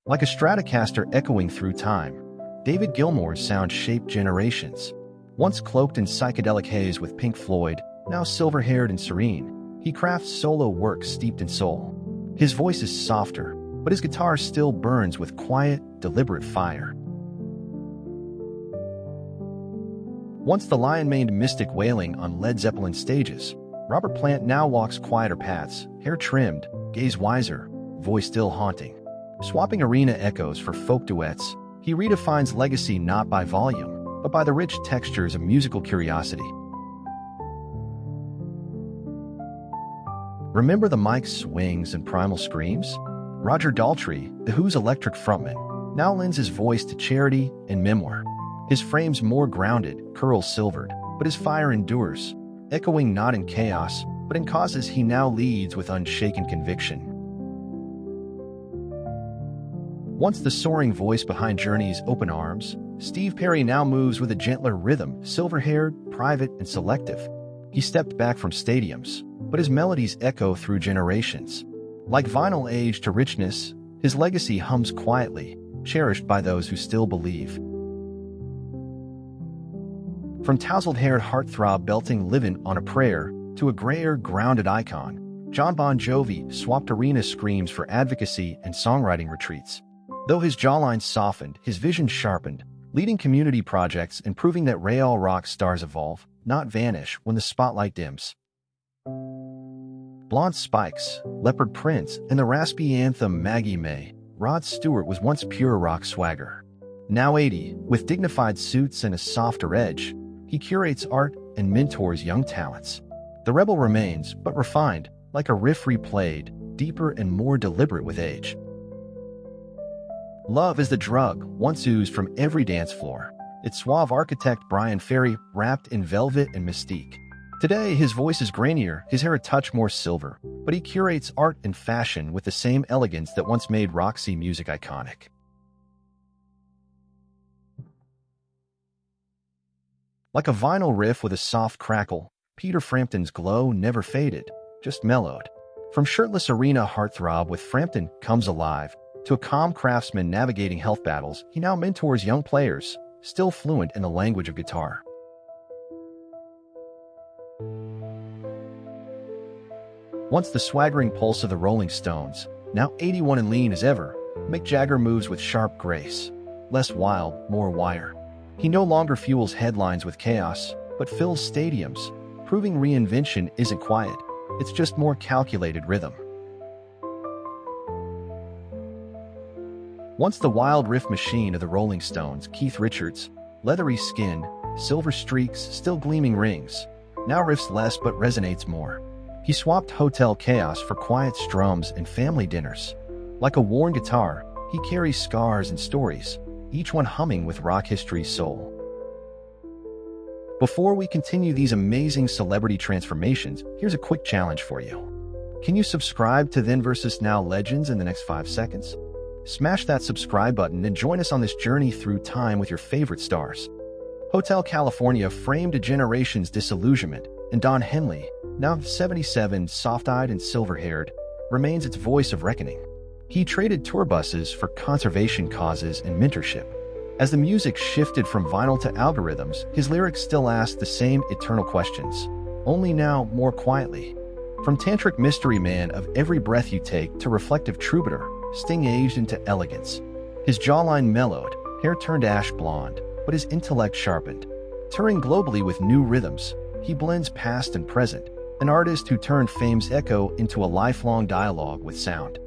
Like a Stratocaster echoing through time, David Gilmour's sound shaped generations. Once cloaked in psychedelic haze with Pink Floyd, now silver-haired and serene, he crafts solo work steeped in soul. His voice is softer, but his guitar still burns with quiet, deliberate fire. Once the lion-maned mystic wailing on Led Zeppelin stages, Robert Plant now walks quieter paths, hair trimmed, gaze wiser, voice still haunting. Swapping arena echoes for folk duets, he redefines legacy not by volume, but by the rich textures of musical curiosity. Remember the mic's swings and primal screams? Roger Daltrey, The Who's electric frontman, now lends his voice to Charity and Memoir. His frame's more grounded, curls silvered, but his fire endures, echoing not in chaos, but in causes he now leads with unshaken conviction. Once the soaring voice behind Journey's Open Arms, Steve Perry now moves with a gentler rhythm, silver-haired, private, and selective. He stepped back from stadiums, but his melodies echo through generations. Like vinyl aged to richness, his legacy hums quietly, cherished by those who still believe. From tousled-haired heartthrob belting Livin' on a Prayer to a grayer, grounded icon, Jon Bon Jovi swapped arena screams for advocacy and songwriting retreats. Though his jawline softened, his vision sharpened, leading community projects and proving that real rock stars evolve, not vanish, when the spotlight dims. Blonde Spikes, Leopard Prince, and the raspy anthem Maggie May, Rod Stewart was once pure rock swagger. Now 80, with dignified suits and a softer edge, he curates art and mentors young talents. The rebel remains, but refined, like a riff replayed, deeper and more deliberate with age. Love is the drug, once oozed from every dance floor. Its suave architect Brian Ferry, wrapped in velvet and mystique. Today, his voice is grainier, his hair a touch more silver, but he curates art and fashion with the same elegance that once made Roxy music iconic. Like a vinyl riff with a soft crackle, Peter Frampton's glow never faded, just mellowed. From shirtless arena heartthrob with Frampton Comes Alive, to a calm craftsman navigating health battles, he now mentors young players, still fluent in the language of guitar. Once the swaggering pulse of the Rolling Stones, now 81 and lean as ever, Mick Jagger moves with sharp grace. Less wild, more wire. He no longer fuels headlines with chaos, but fills stadiums, proving reinvention isn't quiet, it's just more calculated rhythm. Once the wild riff machine of the Rolling Stones, Keith Richards, leathery skin, silver streaks, still gleaming rings, now riffs less but resonates more. He swapped hotel chaos for quiet strums and family dinners. Like a worn guitar, he carries scars and stories, each one humming with rock history's soul. Before we continue these amazing celebrity transformations, here's a quick challenge for you. Can you subscribe to Then vs. Now Legends in the next 5 seconds? Smash that subscribe button and join us on this journey through time with your favorite stars. Hotel California framed a generation's disillusionment, and Don Henley, now 77, soft-eyed and silver-haired, remains its voice of reckoning. He traded tour buses for conservation causes and mentorship. As the music shifted from vinyl to algorithms, his lyrics still ask the same eternal questions, only now more quietly. From tantric mystery man of Every Breath You Take to reflective troubadour, Sting aged into elegance. His jawline mellowed, hair turned ash blonde, but his intellect sharpened. Touring globally with new rhythms, he blends past and present, an artist who turned fame's echo into a lifelong dialogue with sound.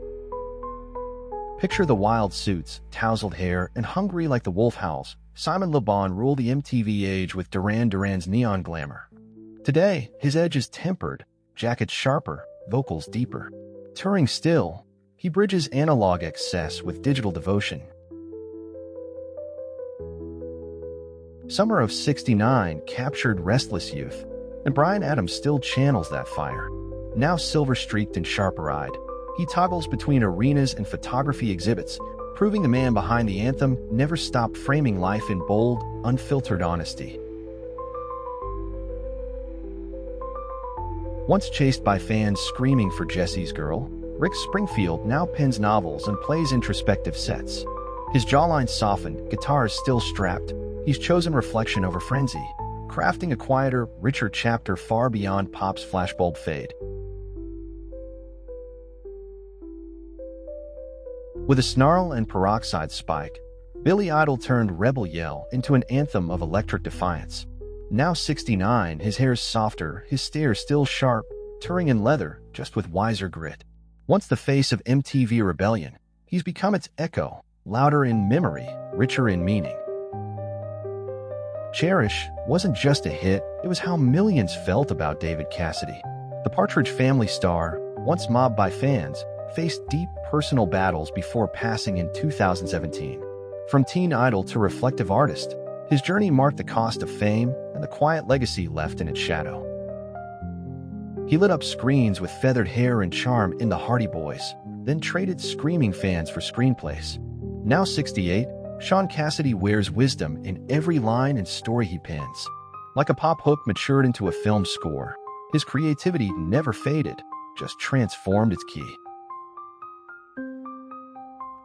Picture the wild suits, tousled hair, and hungry like the wolf howls. Simon Le Bon ruled the MTV age with Duran Duran's neon glamour. Today, his edge is tempered, jackets sharper, vocals deeper. Touring still, he bridges analog excess with digital devotion. Summer of '69 captured restless youth, and Bryan Adams still channels that fire. Now silver-streaked and sharper-eyed, he toggles between arenas and photography exhibits, proving the man behind the anthem never stopped framing life in bold, unfiltered honesty. Once chased by fans screaming for Jesse's Girl, Rick Springfield now pens novels and plays introspective sets. His jawline softened, guitar is still strapped. He's chosen reflection over frenzy, crafting a quieter, richer chapter far beyond pop's flashbulb fade. With a snarl and peroxide spike, Billy Idol turned Rebel Yell into an anthem of electric defiance. Now 69, his hair's softer, his stare still sharp, touring in leather, just with wiser grit. Once the face of MTV rebellion, he's become its echo, louder in memory, richer in meaning. Cherish wasn't just a hit, it was how millions felt about David Cassidy. The Partridge Family star, once mobbed by fans, faced deep personal battles before passing in 2017. From teen idol to reflective artist, his journey marked the cost of fame and the quiet legacy left in its shadow. He lit up screens with feathered hair and charm in The Hardy Boys, then traded screaming fans for screenplays. Now 68, Sean Cassidy wears wisdom in every line and story he pens. Like a pop hook matured into a film score, his creativity never faded, just transformed its key.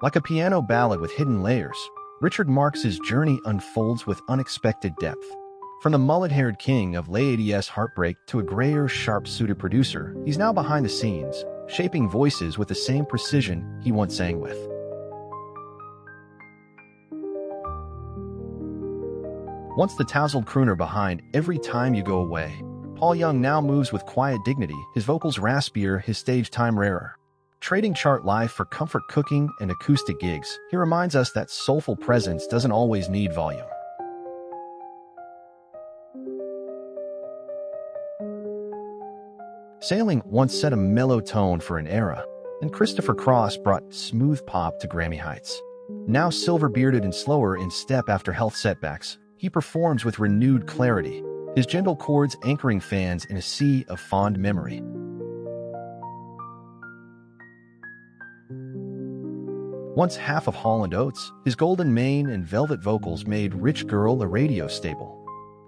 Like a piano ballad with hidden layers, Richard Marx's journey unfolds with unexpected depth. From the mullet-haired king of late 80s heartbreak to a grayer, sharp-suited producer, he's now behind the scenes, shaping voices with the same precision he once sang with. Once the tousled crooner behind Every Time You Go Away, Paul Young now moves with quiet dignity, his vocals raspier, his stage time rarer. Trading chart life for comfort cooking and acoustic gigs, he reminds us that soulful presence doesn't always need volume. Sailing once set a mellow tone for an era, and Christopher Cross brought smooth pop to Grammy heights. Now silver-bearded and slower in step after health setbacks, he performs with renewed clarity, his gentle chords anchoring fans in a sea of fond memory. Once half of Hall & Oates, his golden mane and velvet vocals made Rich Girl a radio staple.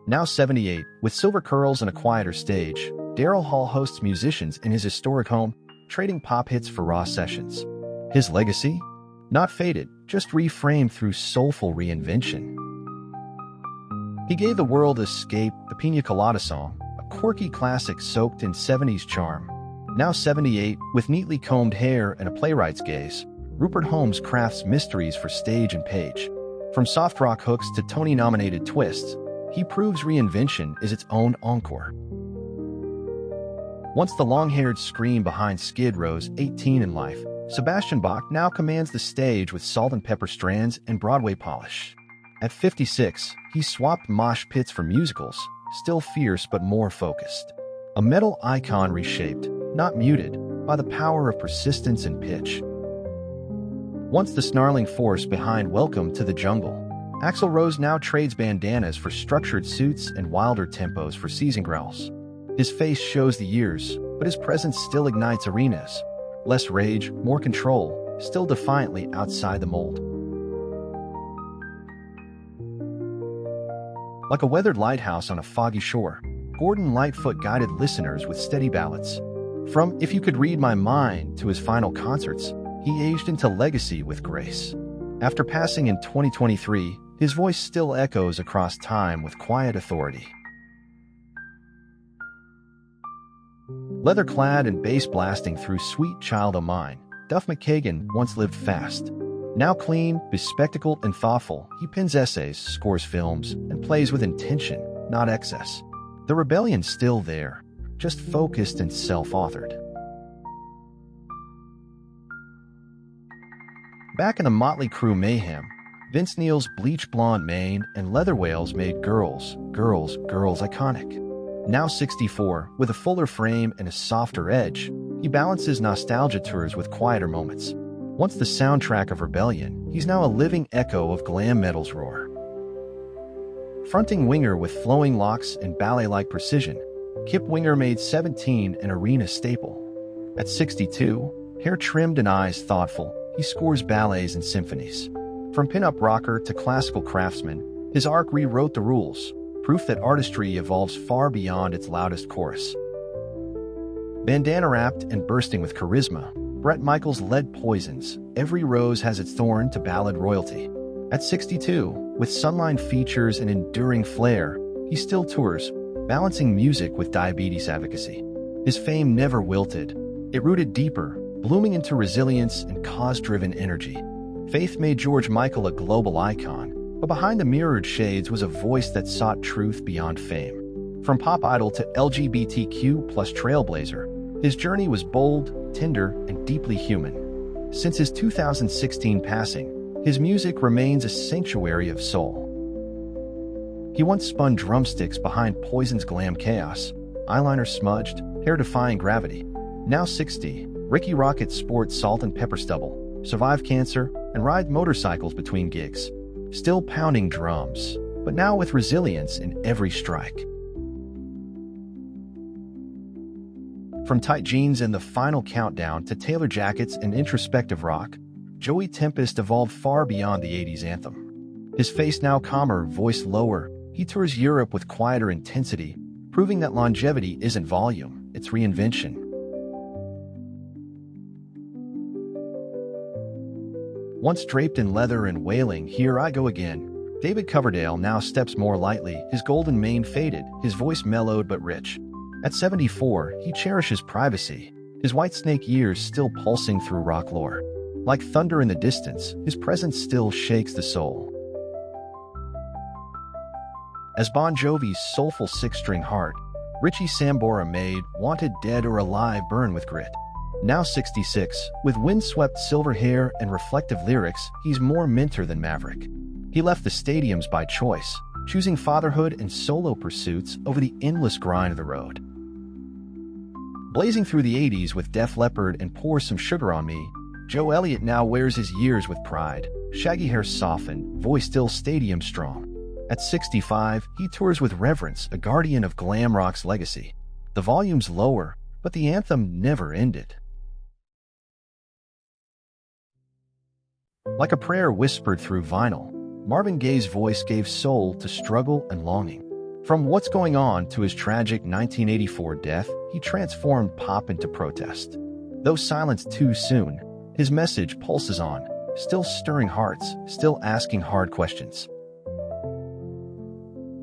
Now 78, with silver curls and a quieter stage, Daryl Hall hosts musicians in his historic home, trading pop hits for raw sessions. His legacy? Not faded, just reframed through soulful reinvention. He gave the world Escape, the Pina Colada song, a quirky classic soaked in 70s charm. Now 78, with neatly combed hair and a playwright's gaze, Rupert Holmes crafts mysteries for stage and page. From soft rock hooks to Tony-nominated twists, he proves reinvention is its own encore. Once the long-haired scream behind Skid Row's 18 in life, Sebastian Bach now commands the stage with salt and pepper strands and Broadway polish. At 56, he swapped mosh pits for musicals, still fierce but more focused. A metal icon reshaped, not muted, by the power of persistence and pitch. Once the snarling force behind Welcome to the Jungle, Axl Rose now trades bandanas for structured suits and wilder tempos for season growls. His face shows the years, but his presence still ignites arenas. Less rage, more control, still defiantly outside the mold. Like a weathered lighthouse on a foggy shore, Gordon Lightfoot guided listeners with steady ballads. From If You Could Read My Mind to his final concerts, he aged into legacy with grace. After passing in 2023, his voice still echoes across time with quiet authority. Leather-clad and bass blasting through Sweet Child O' Mine, Duff McKagan once lived fast. Now clean, bespectacled, and thoughtful, he pens essays, scores films, and plays with intention, not excess. The rebellion's still there, just focused and self-authored. Back in the Motley Crue mayhem, Vince Neil's bleach blonde mane and leather whales made Girls, Girls, Girls iconic. Now 64, with a fuller frame and a softer edge, he balances nostalgia tours with quieter moments. Once the soundtrack of rebellion, he's now a living echo of glam metal's roar. Fronting Winger with flowing locks and ballet-like precision, Kip Winger made 17 an arena staple. At 62, hair trimmed and eyes thoughtful, he scores ballets and symphonies. From pin-up rocker to classical craftsman, his arc rewrote the rules, proof that artistry evolves far beyond its loudest chorus. Bandana-wrapped and bursting with charisma, Bret Michaels led Poison's Every Rose Has Its Thorn to ballad royalty. At 62, with Sunline features and enduring flair, he still tours, balancing music with diabetes advocacy. His fame never wilted. It rooted deeper, blooming into resilience and cause-driven energy. Faith made George Michael a global icon, but behind the mirrored shades was a voice that sought truth beyond fame. From pop idol to LGBTQ+ trailblazer, his journey was bold, tender, and deeply human. Since his 2016 passing, his music remains a sanctuary of soul. He once spun drumsticks behind Poison's glam chaos, eyeliner smudged, hair defying gravity. Now 60, Ricky Rocket sports salt and pepper stubble, survive cancer, and ride motorcycles between gigs. Still pounding drums, but now with resilience in every strike. From tight jeans and the final countdown to tailor jackets and introspective rock, Joey Tempest evolved far beyond the 80s anthem. His face now calmer, voice lower, he tours Europe with quieter intensity, proving that longevity isn't volume, it's reinvention. Once draped in leather and wailing, "Here I go again," David Coverdale now steps more lightly, his golden mane faded, his voice mellowed but rich. At 74, he cherishes privacy, his Whitesnake years still pulsing through rock lore. Like thunder in the distance, his presence still shakes the soul. As Bon Jovi's soulful six-string heart, Richie Sambora made Wanted Dead or Alive burn with grit. Now 66, with windswept silver hair and reflective lyrics, he's more mentor than maverick. He left the stadiums by choice, choosing fatherhood and solo pursuits over the endless grind of the road. Blazing through the 80s with Def Leppard and Pour Some Sugar on Me, Joe Elliott now wears his years with pride, shaggy hair softened, voice still stadium strong. At 65, he tours with reverence, a guardian of glam rock's legacy. The volume's lower, but the anthem never ended. Like a prayer whispered through vinyl, Marvin Gaye's voice gave soul to struggle and longing. From What's Going On to his tragic 1984 death, he transformed pop into protest. Though silenced too soon, his message pulses on, still stirring hearts, still asking hard questions.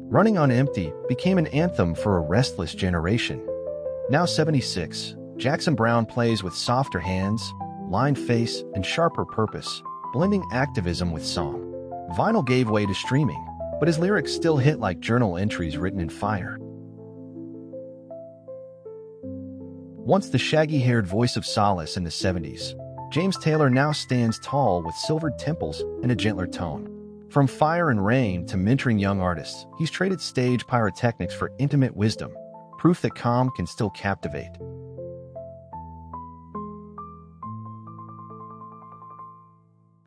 Running on Empty became an anthem for a restless generation. Now 76, Jackson Browne plays with softer hands, lined face, and sharper purpose, blending activism with song. Vinyl gave way to streaming, but his lyrics still hit like journal entries written in fire. Once the shaggy-haired voice of solace in the 70s, James Taylor now stands tall with silvered temples and a gentler tone. From Fire and Rain to mentoring young artists, he's traded stage pyrotechnics for intimate wisdom, proof that calm can still captivate.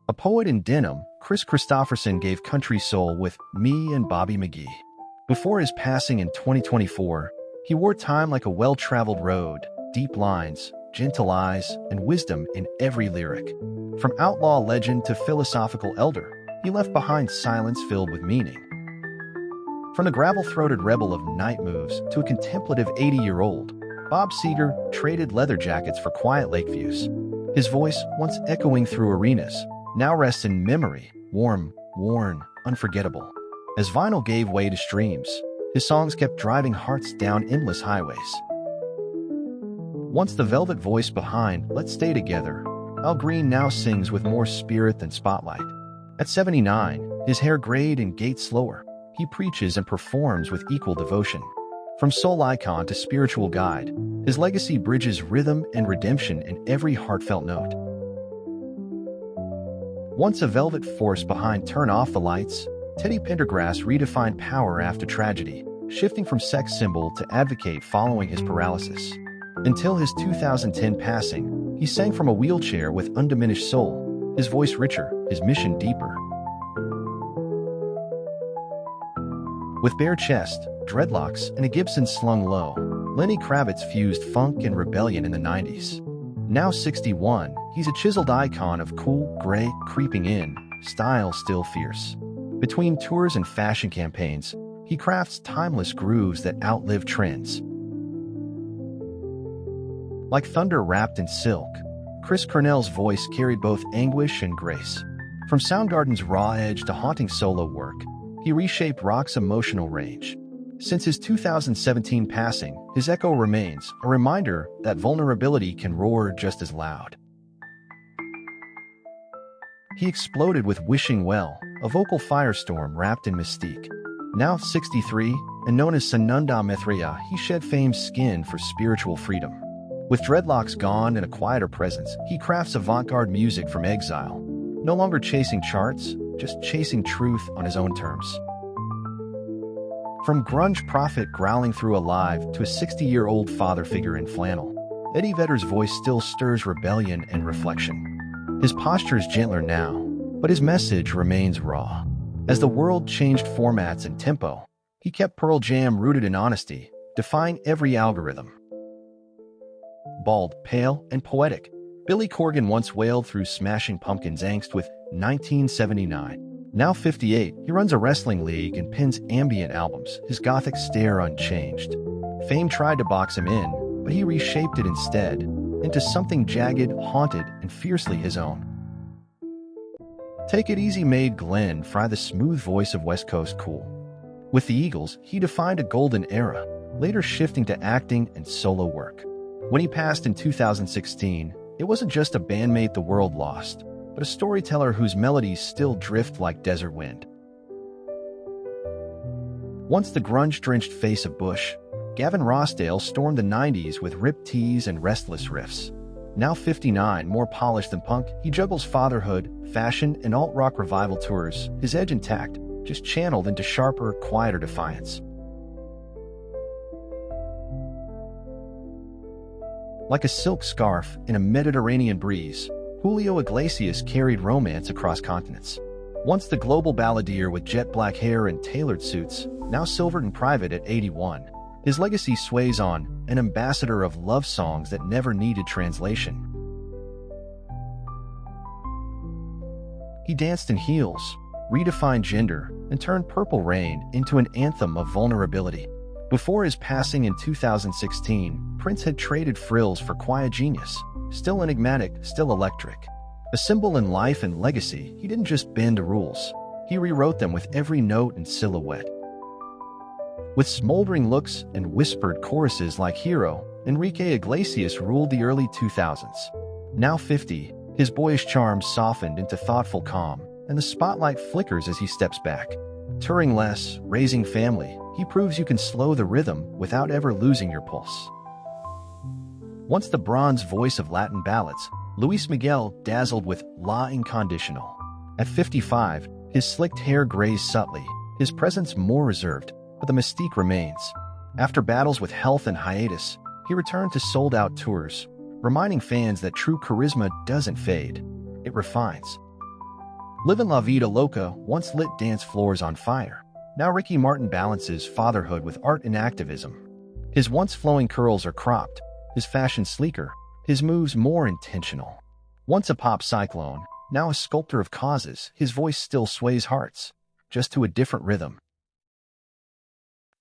A poet in denim, Chris Christopherson gave country soul with Me and Bobby McGee. Before his passing in 2024, he wore time like a well-traveled road, deep lines, gentle eyes, and wisdom in every lyric. From outlaw legend to philosophical elder, he left behind silence filled with meaning. From the gravel-throated rebel of night moves to a contemplative 80-year-old, Bob Seger traded leather jackets for quiet lake views. His voice, once echoing through arenas, now rests in memory, warm, worn, unforgettable. As vinyl gave way to streams, his songs kept driving hearts down endless highways. Once the velvet voice behind Let's Stay Together, Al Green now sings with more spirit than spotlight. At 79, his hair grayed and gait slower, he preaches and performs with equal devotion. From soul icon to spiritual guide, his legacy bridges rhythm and redemption in every heartfelt note. Once a velvet force behind Turn Off the Lights, Teddy Pendergrass redefined power after tragedy, shifting from sex symbol to advocate following his paralysis. Until his 2010 passing, he sang from a wheelchair with undiminished soul, his voice richer, his mission deeper. With bare chest, dreadlocks, and a Gibson slung low, Lenny Kravitz fused funk and rebellion in the 90s. Now 61, he's a chiseled icon of cool, gray, creeping in, style still fierce. Between tours and fashion campaigns, he crafts timeless grooves that outlive trends. Like thunder wrapped in silk, Chris Cornell's voice carried both anguish and grace. From Soundgarden's raw edge to haunting solo work, he reshaped rock's emotional range. Since his 2017 passing, his echo remains, a reminder that vulnerability can roar just as loud. He exploded with Wishing Well, a vocal firestorm wrapped in mystique. Now 63, and known as Sananda Mithriya, he shed fame's skin for spiritual freedom. With dreadlocks gone and a quieter presence, he crafts avant-garde music from exile, no longer chasing charts, just chasing truth on his own terms. From grunge prophet growling through Alive to a 60-year-old father figure in flannel, Eddie Vedder's voice still stirs rebellion and reflection. His posture is gentler now, but his message remains raw. As the world changed formats and tempo, he kept Pearl Jam rooted in honesty, defying every algorithm. Bald, pale, and poetic, Billy Corgan once wailed through Smashing Pumpkins' angst with 1979. Now 58, he runs a wrestling league and pins ambient albums, his gothic stare unchanged. Fame tried to box him in, but he reshaped it instead, into something jagged, haunted, and fiercely his own. Take It Easy made Glenn Frey the smooth voice of West Coast cool. With the Eagles, he defined a golden era, later shifting to acting and solo work. When he passed in 2016, it wasn't just a bandmate the world lost, but a storyteller whose melodies still drift like desert wind. Once the grunge-drenched face of Bush, Gavin Rossdale stormed the 90s with ripped tees and restless riffs. Now 59, more polished than punk, he juggles fatherhood, fashion, and alt-rock revival tours, his edge intact, just channeled into sharper, quieter defiance. Like a silk scarf in a Mediterranean breeze, Julio Iglesias carried romance across continents. Once the global balladeer with jet black hair and tailored suits, now silvered in private at 81, his legacy sways on, an ambassador of love songs that never needed translation. He danced in heels, redefined gender, and turned Purple Rain into an anthem of vulnerability. Before his passing in 2016, Prince had traded frills for quiet genius, still enigmatic, still electric. A symbol in life and legacy, he didn't just bend to rules. He rewrote them with every note and silhouette. With smoldering looks and whispered choruses like Hero, Enrique Iglesias ruled the early 2000s. Now 50, his boyish charm softened into thoughtful calm, and the spotlight flickers as he steps back. Touring less, raising family, he proves you can slow the rhythm without ever losing your pulse. Once the bronze voice of Latin ballads, Luis Miguel dazzled with La Incondicional. At 55, his slicked hair grays subtly, his presence more reserved, but the mystique remains. After battles with health and hiatus, he returned to sold-out tours, reminding fans that true charisma doesn't fade, it refines. Livin' La Vida Loca once lit dance floors on fire. Now Ricky Martin balances fatherhood with art and activism. His once flowing curls are cropped, his fashion sleeker, his moves more intentional. Once a pop cyclone, now a sculptor of causes, his voice still sways hearts, just to a different rhythm.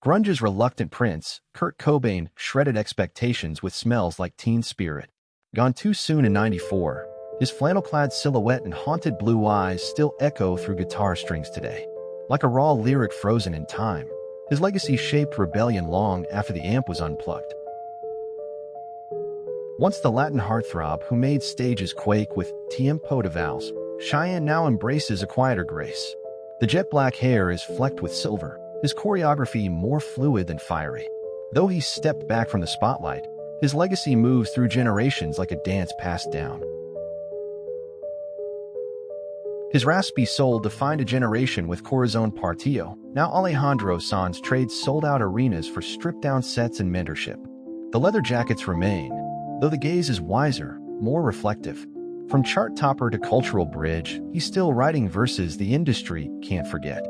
Grunge's reluctant prince, Kurt Cobain, shredded expectations with Smells Like Teen Spirit. Gone too soon in 94, his flannel-clad silhouette and haunted blue eyes still echo through guitar strings today. Like a raw lyric frozen in time, his legacy shaped rebellion long after the amp was unplugged. Once the Latin heartthrob who made stages quake with Tiempo de Vals, Cheyenne now embraces a quieter grace. The jet black hair is flecked with silver, his choreography more fluid than fiery. Though he stepped back from the spotlight, his legacy moves through generations like a dance passed down. His raspy soul defined a generation with Corazon Partido. Now Alejandro Sanz trades sold-out arenas for stripped-down sets and mentorship. The leather jackets remain, though the gaze is wiser, more reflective. From chart topper to cultural bridge, he's still writing verses the industry can't forget.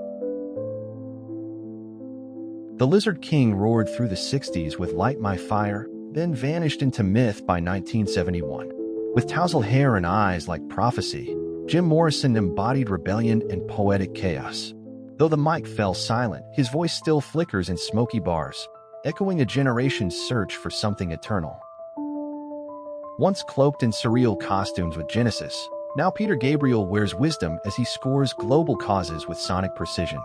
The Lizard King roared through the 60s with Light My Fire, then vanished into myth by 1971. With tousled hair and eyes like prophecy, Jim Morrison embodied rebellion and poetic chaos. Though the mic fell silent, his voice still flickers in smoky bars, echoing a generation's search for something eternal. Once cloaked in surreal costumes with Genesis, now Peter Gabriel wears wisdom as he scores global causes with sonic precision.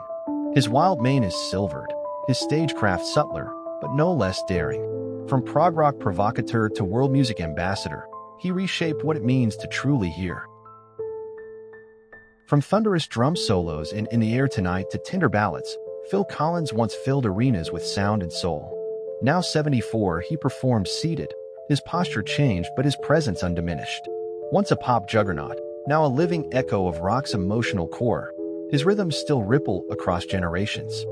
His wild mane is silvered, his stagecraft subtler, but no less daring. From prog rock provocateur to world music ambassador, he reshaped what it means to truly hear. From thunderous drum solos in the Air Tonight to tender ballads, Phil Collins once filled arenas with sound and soul. Now 74, he performs seated. His posture changed, but his presence undiminished. Once a pop juggernaut, now a living echo of rock's emotional core, his rhythms still ripple across generations.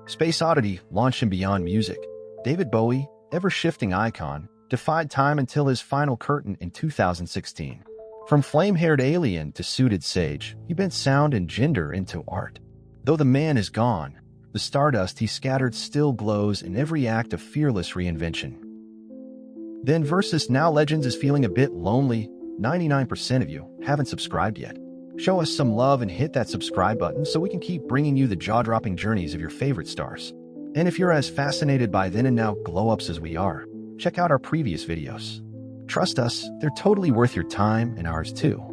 Space Oddity launched him beyond music. David Bowie, ever-shifting icon, defied time until his final curtain in 2016. From flame-haired alien to suited sage, he bent sound and gender into art. Though the man is gone, the stardust he scattered still glows in every act of fearless reinvention. Then versus Now Legends is feeling a bit lonely. 99% of you haven't subscribed yet. Show us some love and hit that subscribe button so we can keep bringing you the jaw-dropping journeys of your favorite stars. And if you're as fascinated by then and now glow-ups as we are, check out our previous videos. Trust us, they're totally worth your time and ours too.